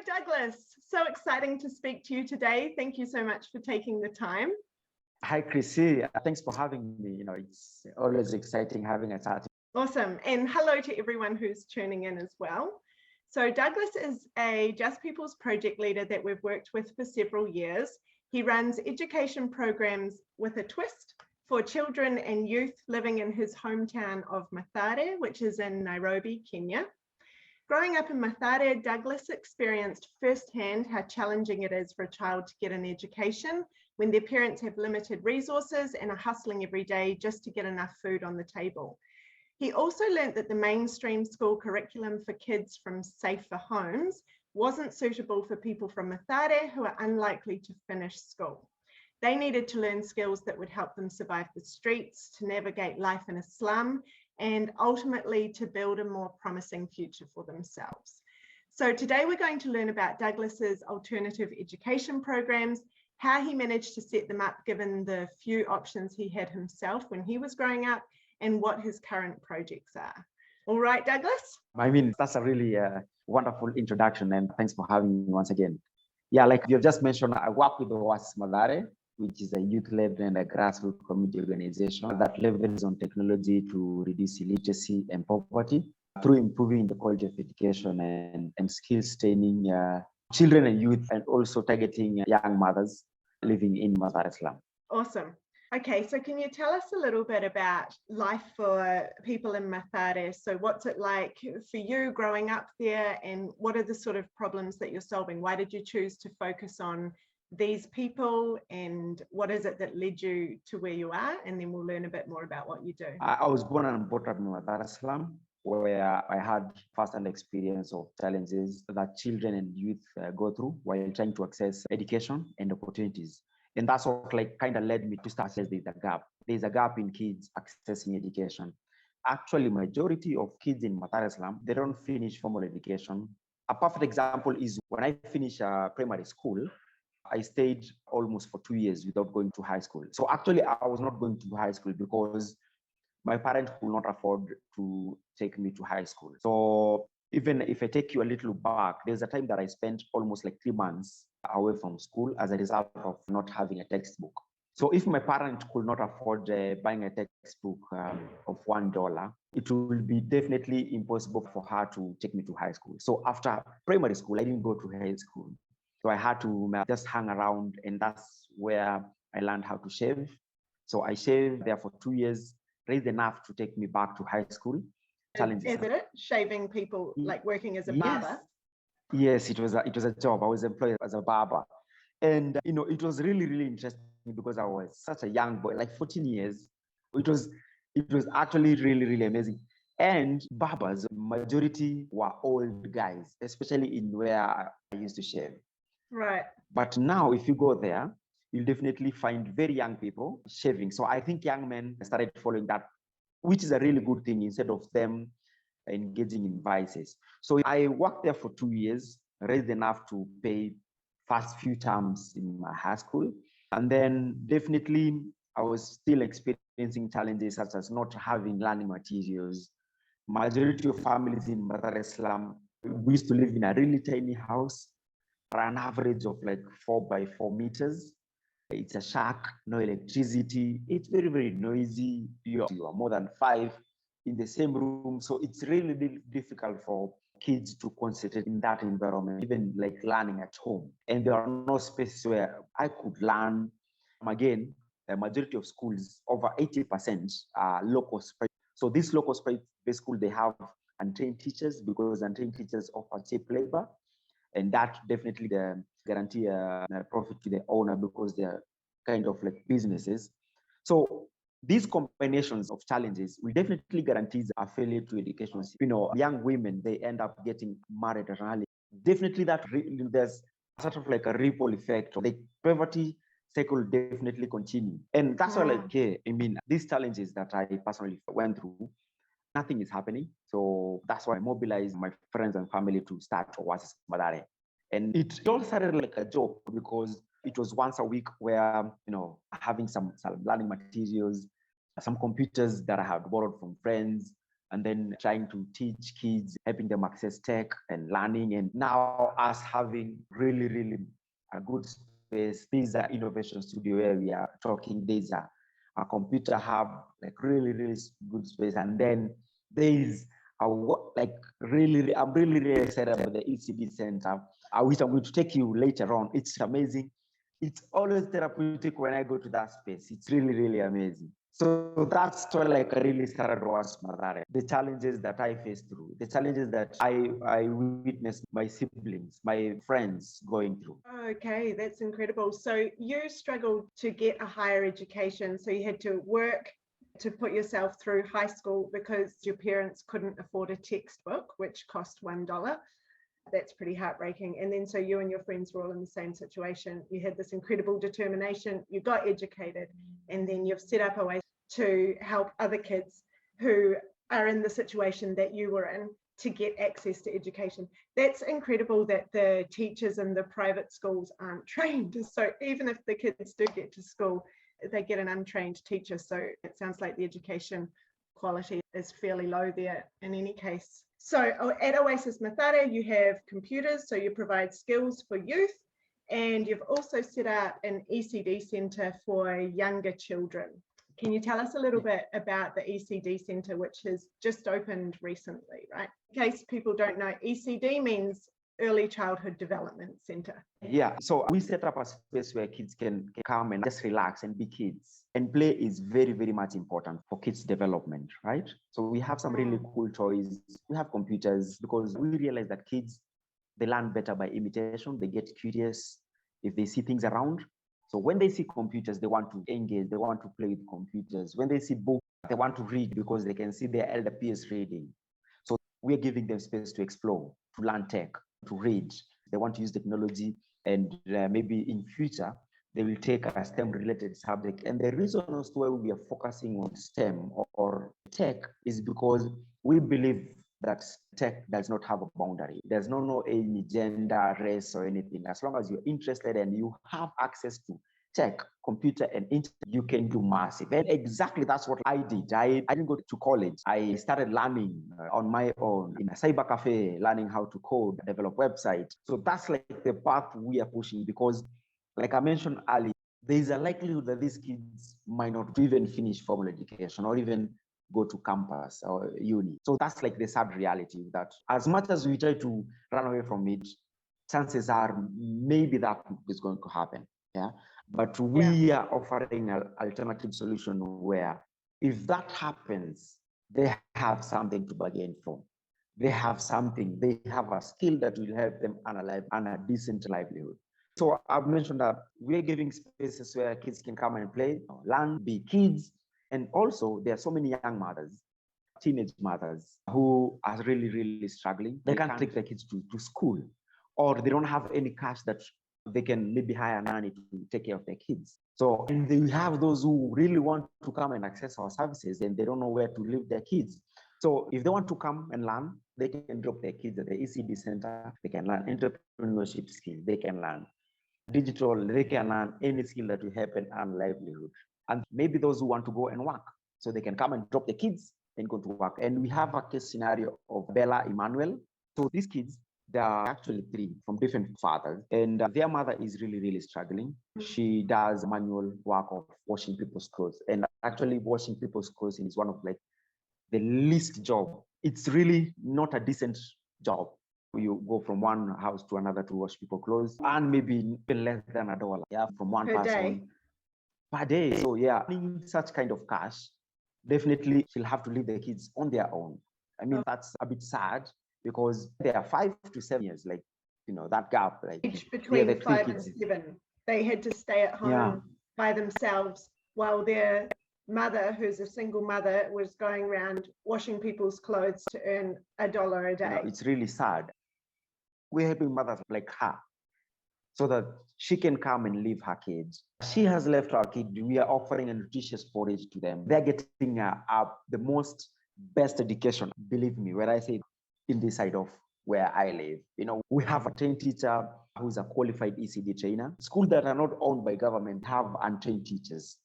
Douglas. So exciting to speak to you today. Thank you so much for taking the time. Hi, Chrissy. Thanks for having me. It's always exciting having a chat. Awesome. And hello to everyone who's tuning in as well. So Douglas is a Just People's project leader that we've worked with for several years. He runs education programs with a twist for children and youth living in his hometown of Mathare, which is in Nairobi, Kenya. Growing up in Mathare, Douglas experienced firsthand how challenging it is for a child to get an education when their parents have limited resources and are hustling every day just to get enough food on the table. He also learnt that the mainstream school curriculum for kids from safer homes wasn't suitable for people from Mathare who are unlikely to finish school. They needed to learn skills that would help them survive the streets, to navigate life in a slum, and ultimately to build a more promising future for themselves. So today we're going to learn about Douglas's alternative education programs, how he managed to set them up given the few options he had himself when he was growing up, and what his current projects are. All right, Douglas? That's a really wonderful introduction, and thanks for having me once again. Yeah, like you've just mentioned, I work with the Oasis Madare, which is a youth-led and a grassroots community organization that leverages on technology to reduce illiteracy and poverty through improving the quality of education and skills training children and youth, and also targeting young mothers living in Mathare slum. Awesome. Okay, so can you tell us a little bit about life for people in Mathare? So what's it like for you growing up there, and what are the sort of problems that you're solving? Why did you choose to focus on these people, and what is it that led you to where you are? And then we'll learn a bit more about what you do. I was born and brought up in Mathare slum, where I had first-hand experience of challenges that children and youth go through while trying to access education and opportunities. And that's what kind of led me to start saying there's a gap. There's a gap in kids accessing education. Actually, majority of kids in Mathare slum, they don't finish formal education. A perfect example is when I finished primary school, I stayed almost for 2 years without going to high school. So actually, I was not going to high school because my parents could not afford to take me to high school. So even if I take you a little back, there's a time that I spent almost like 3 months away from school as a result of not having a textbook. So if my parent could not afford buying a textbook of $1, it will be definitely impossible for her to take me to high school. So after primary school, I didn't go to high school. So I had to just hang around, and that's where I learned how to shave. So I shaved there for 2 years, raised enough to take me back to high school. Challenges. Is it shaving people, like working as a barber? Yes, it was a job. I was employed as a barber, and it was really, really interesting because I was such a young boy, like 14 years. It was actually really, really amazing. And barbers, majority were old guys, especially in where I used to shave. Right. But now, if you go there, you'll definitely find very young people shaving. So I think young men started following that, which is a really good thing, instead of them engaging in vices. So I worked there for 2 years, raised enough to pay first few terms in my high school. And then definitely I was still experiencing challenges such as not having learning materials. Majority of families in Mathare slum, we used to live in a really tiny house, for an average of like 4 by 4 meters. It's a shack, no electricity. It's very, very noisy. You are more than 5 in the same room. So it's really, really difficult for kids to concentrate in that environment, even like learning at home. And there are no spaces where I could learn. Again, the majority of schools, over 80%, are local spread. So this local spread based school, they have untrained teachers, because untrained teachers offer cheap labor. And that definitely guarantee a profit to the owner, because they're kind of like businesses. So these combinations of challenges will definitely guarantee a failure to education. Young women, they end up getting married early. Definitely there's sort of like a ripple effect. The poverty cycle definitely continue. And that's all I care. These challenges that I personally went through, nothing is happening. So that's why I mobilized my friends and family to start Oasis Madare. And it all started like a joke, because it was once a week where, having some learning materials, some computers that I had borrowed from friends, and then trying to teach kids, helping them access tech and learning. And now us having really, really a good space. There's an innovation studio where we are talking. There's a computer hub, like really, really good space. And then there's like really, I'm really, really excited about the ECD center, which I'm going to take you later on. It's amazing. It's always therapeutic when I go to that space. It's really, really amazing. So that's where like I really started was Mathare. The challenges that I faced through, the challenges that I witnessed my siblings, my friends going through. Okay, that's incredible. So you struggled to get a higher education. So you had to work to put yourself through high school because your parents couldn't afford a textbook, which cost $1. That's pretty heartbreaking. And then so you and your friends were all in the same situation. You had this incredible determination, you got educated, and then you've set up a way to help other kids who are in the situation that you were in to get access to education. That's incredible that the teachers in the private schools aren't trained. So even if the kids do get to school, they get an untrained teacher. So it sounds like the education quality is fairly low there in any case. So at Oasis Mathare, you have computers, so you provide skills for youth, and you've also set up an ECD centre for younger children. Can you tell us a little bit about the ECD centre, which has just opened recently, right? In case people don't know, ECD means Early Childhood Development Centre. Yeah, so we set up a space where kids can come and just relax and be kids. And play is very, very much important for kids' development, right? So we have some really cool toys. We have computers because we realize that kids, they learn better by imitation. They get curious if they see things around. So when they see computers, they want to engage, they want to play with computers. When they see books, they want to read because they can see their elder peers reading. So we're giving them space to explore, to learn tech, to read. They want to use technology, and maybe in future, they will take a STEM related subject. And the reason as to why we are focusing on STEM or tech is because we believe that tech does not have a boundary. There's no any gender, race, or anything. As long as you're interested and you have access to tech, computer, and internet, you can do massive. And exactly that's what I did. I didn't go to college. I started learning on my own in a cyber cafe, learning how to code, develop websites. So that's like the path we are pushing because, like I mentioned earlier, there is a likelihood that these kids might not even finish formal education or even go to campus or uni. So that's like the sad reality that as much as we try to run away from it, chances are maybe that is going to happen. Yeah. But we are offering an alternative solution where if that happens, they have something to bargain for. They have something, they have a skill that will help them earn a decent livelihood. So I've mentioned that we're giving spaces where kids can come and play, learn, be kids. And also, there are so many young mothers, teenage mothers, who are really, really struggling. They can't take their kids to school, or they don't have any cash that they can maybe hire a nanny to take care of their kids. So, and we have those who really want to come and access our services and they don't know where to leave their kids. So if they want to come and learn, they can drop their kids at the ECD center. They can learn entrepreneurship skills. They can learn digital. They can learn any skill that will help and earn livelihood. And maybe those who want to go and work, so they can come and drop the kids and go to work. And we have a case scenario of Bella Emmanuel. So these kids, there are actually three from different fathers, and their mother is really, really struggling. She does manual work of washing people's clothes, and actually washing people's clothes is one of like the least job. It's really not a decent job. You go from one house to another to wash people's clothes, and maybe even less than $1, yeah, from one per person day. per day. So yeah, earning such kind of cash, definitely she'll have to leave the kids on their own. I mean, that's a bit sad because they are 5 to 7 years, like, you know, that gap, like between the 5 and 7, they had to stay at home by themselves while their mother, who's a single mother, was going around washing people's clothes to earn $1 a day. You know, it's really sad. We're helping mothers like her so that she can come and leave her kids. She has left her kid. We are offering a nutritious porridge to them. They're getting the most best education. Believe me, when I say in this side of where I live, you know, we have a trained teacher who's a qualified ECD trainer. Schools that are not owned by government have untrained teachers.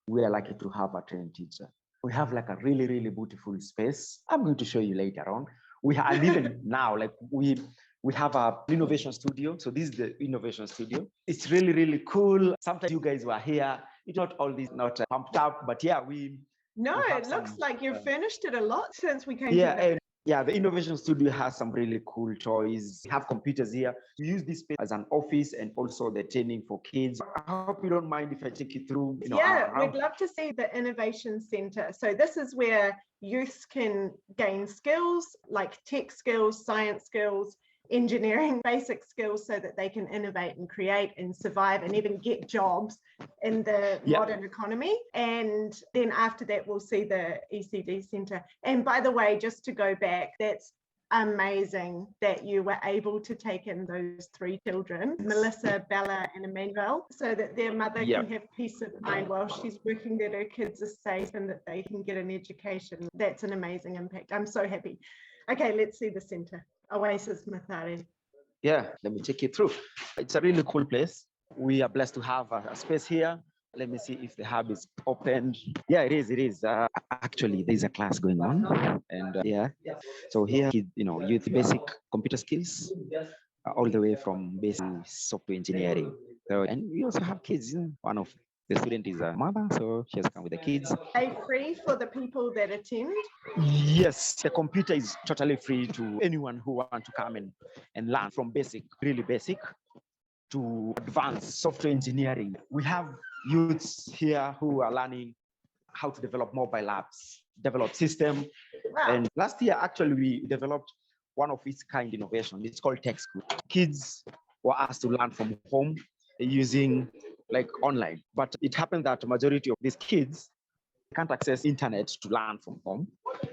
We are lucky to have a trained teacher. we have like a really, really beautiful space. I'm going to show you later on. And even now, like we have a innovation studio. So this is the innovation studio. It's really, really cool. Sometimes you guys were here. It's not all this, not pumped up, but yeah, No, we have it looks some, like you've furnished it a lot since we came to yeah, visit. and yeah, the innovation studio has some really cool toys. We have computers here. We use this space as an office and also the training for kids. I hope you don't mind if I take you through. Yeah, we'd love to see the Innovation Centre. So this is where youth can gain skills like tech skills, science skills, engineering, basic skills so that they can innovate and create and survive and even get jobs in the modern economy. And then after that, we'll see the ECD Centre. And by the way, just to go back, that's amazing that you were able to take in those 3 children, Melissa, Bella, and Emmanuel, so that their mother can have peace of mind while she's working, that her kids are safe and that they can get an education. That's an amazing impact. I'm so happy. Okay, let's see the centre. Oasis Mathare. Yeah, let me take you through. It's a really cool place. We are blessed to have a space here. Let me see if the hub is opened. Yeah, it is. It is. Actually, there's a class going on, and yeah. So here, youth basic computer skills, all the way from basic software engineering. So, and we also have kids. One of the student is a mother, so she has come with the kids. Are they free for the people that attend? Yes, the computer is totally free to anyone who want to come and learn from basic, really basic, to advanced software engineering. We have youths here who are learning how to develop mobile apps, develop system. Wow. And last year, actually, we developed one of its kind innovation. It's called Tech School. Kids were asked to learn from home using like online. But it happened that the majority of these kids can't access internet to learn from home.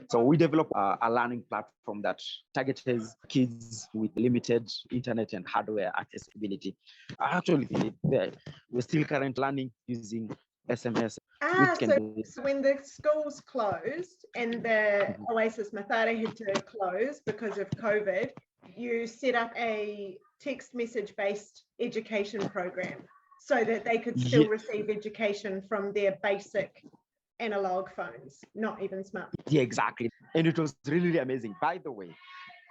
So we developed a learning platform that targets kids with limited internet and hardware accessibility. Actually, we're still currently learning using SMS. So when the schools closed and the Oasis Mathare had to close because of COVID, you set up a text message based education program so that they could still receive education from their basic analog phones, not even smart. Yeah, exactly. And it was really, really amazing. By the way,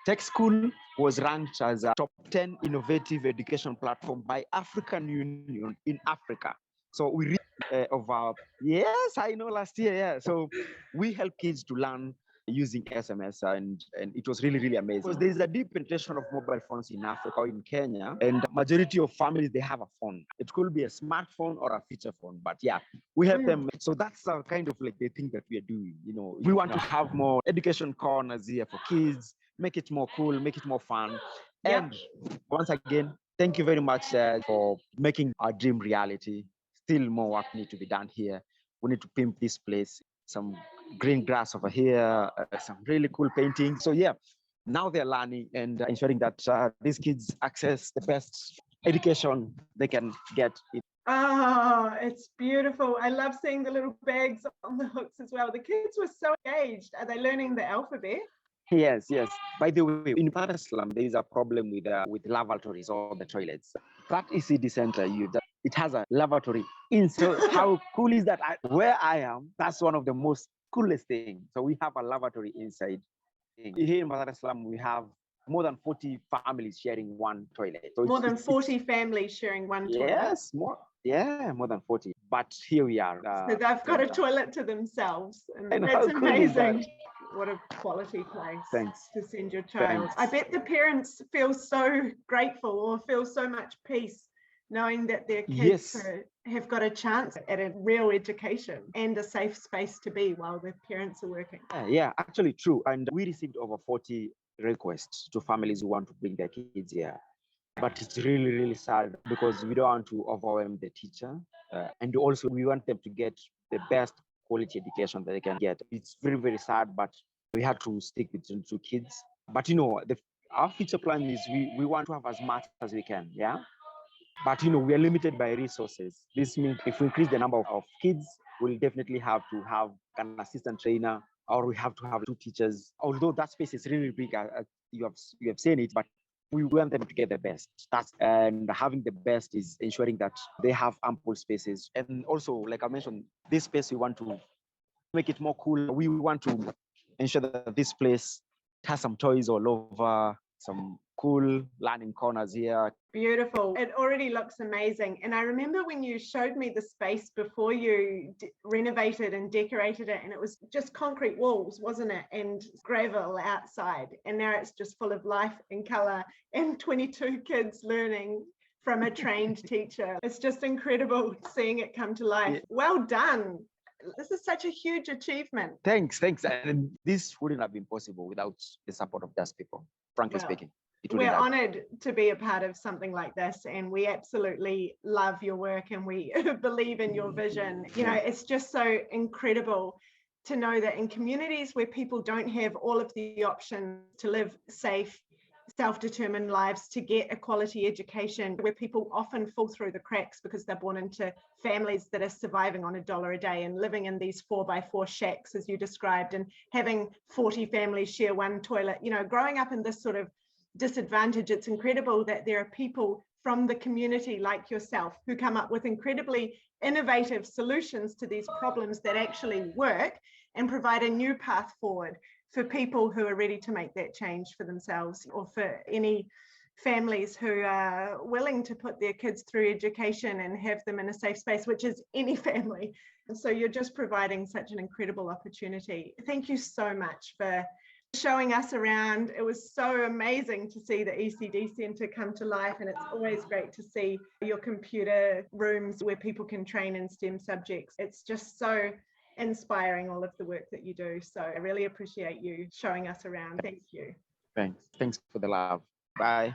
Tech School was ranked as a top 10 innovative education platform by African Union in Africa. So we reached yes, I know, last year, yeah. So we help kids to learn using SMS, and it was really, really amazing. Because there is a deep penetration of mobile phones in Africa or in Kenya, and the majority of families, they have a phone. It could be a smartphone or a feature phone, but yeah, we help them. So that's kind of like the thing that we are doing. We want to have more education corners here for kids, make it more cool, make it more fun. And once again, thank you very much for making our dream reality. Still more work need to be done here. We need to pimp this place. Some green grass over here, some really cool paintings. So yeah, now they're learning and ensuring that these kids access the best education they can get. Oh, it's beautiful. I love seeing the little bags on the hooks as well. The kids were so engaged. Are they learning the alphabet? Yes, yes. By the way, in Slum, there is a problem with lavatories or the toilets. That ECD center, it has a lavatory in. So how cool is that? Where I am, that's one of the most coolest things. So we have a lavatory inside. Here in Slum, we have more than 40 families sharing one toilet. So more than 40 families sharing one toilet? Yes, more. Yeah, more than 40. But here we are. So they've got a toilet to themselves. And that's amazing. What a quality place to send your child. I bet the parents feel so grateful or feel so much peace knowing that their kids have got a chance at a real education and a safe space to be while their parents are working. Yeah, actually true. And we received over 40 requests to families who want to bring their kids here. But it's really, really sad because we don't want to overwhelm the teacher. And also we want them to get the best quality education that they can get. It's very, very sad, but we had to stick with the 2 kids. But our future plan is we want to have as much as we can, yeah? But we are limited by resources. This means if we increase the number of kids, we'll definitely have to have an assistant trainer, or we have to have 2 teachers. Although that space is really big, you have seen it, but we want them to get the best. And having the best is ensuring that they have ample spaces. And also, like I mentioned, this space we want to make it more cool. We want to ensure that this place has some toys all over, some cool learning corners here. Beautiful. It already looks amazing. And I remember when you showed me the space before you renovated and decorated it, and it was just concrete walls, wasn't it? And gravel outside. And now it's just full of life and color and 22 kids learning from a trained teacher. It's just incredible seeing it come to life. Yeah. Well done. This is such a huge achievement. Thanks. And this wouldn't have been possible without the support of Just People, frankly speaking. We're honored to be a part of something like this, and we absolutely love your work and we believe in your vision. You know, it's just so incredible to know that in communities where people don't have all of the options to live safe, self-determined lives, to get a quality education, where people often fall through the cracks because they're born into families that are surviving on $1 a day and living in these 4x4 shacks, as you described, and having 40 families share one toilet. You know, growing up in this sort of disadvantage, it's incredible that there are people from the community like yourself who come up with incredibly innovative solutions to these problems that actually work and provide a new path forward for people who are ready to make that change for themselves, or for any families who are willing to put their kids through education and have them in a safe space, which is any family. And so you're just providing such an incredible opportunity. Thank you so much for showing us around. It was so amazing to see the ECD Centre come to life, and it's always great to see your computer rooms where people can train in STEM subjects. It's just so inspiring, all of the work that you do. So I really appreciate you showing us around. Thank you. Thanks for the love. Bye.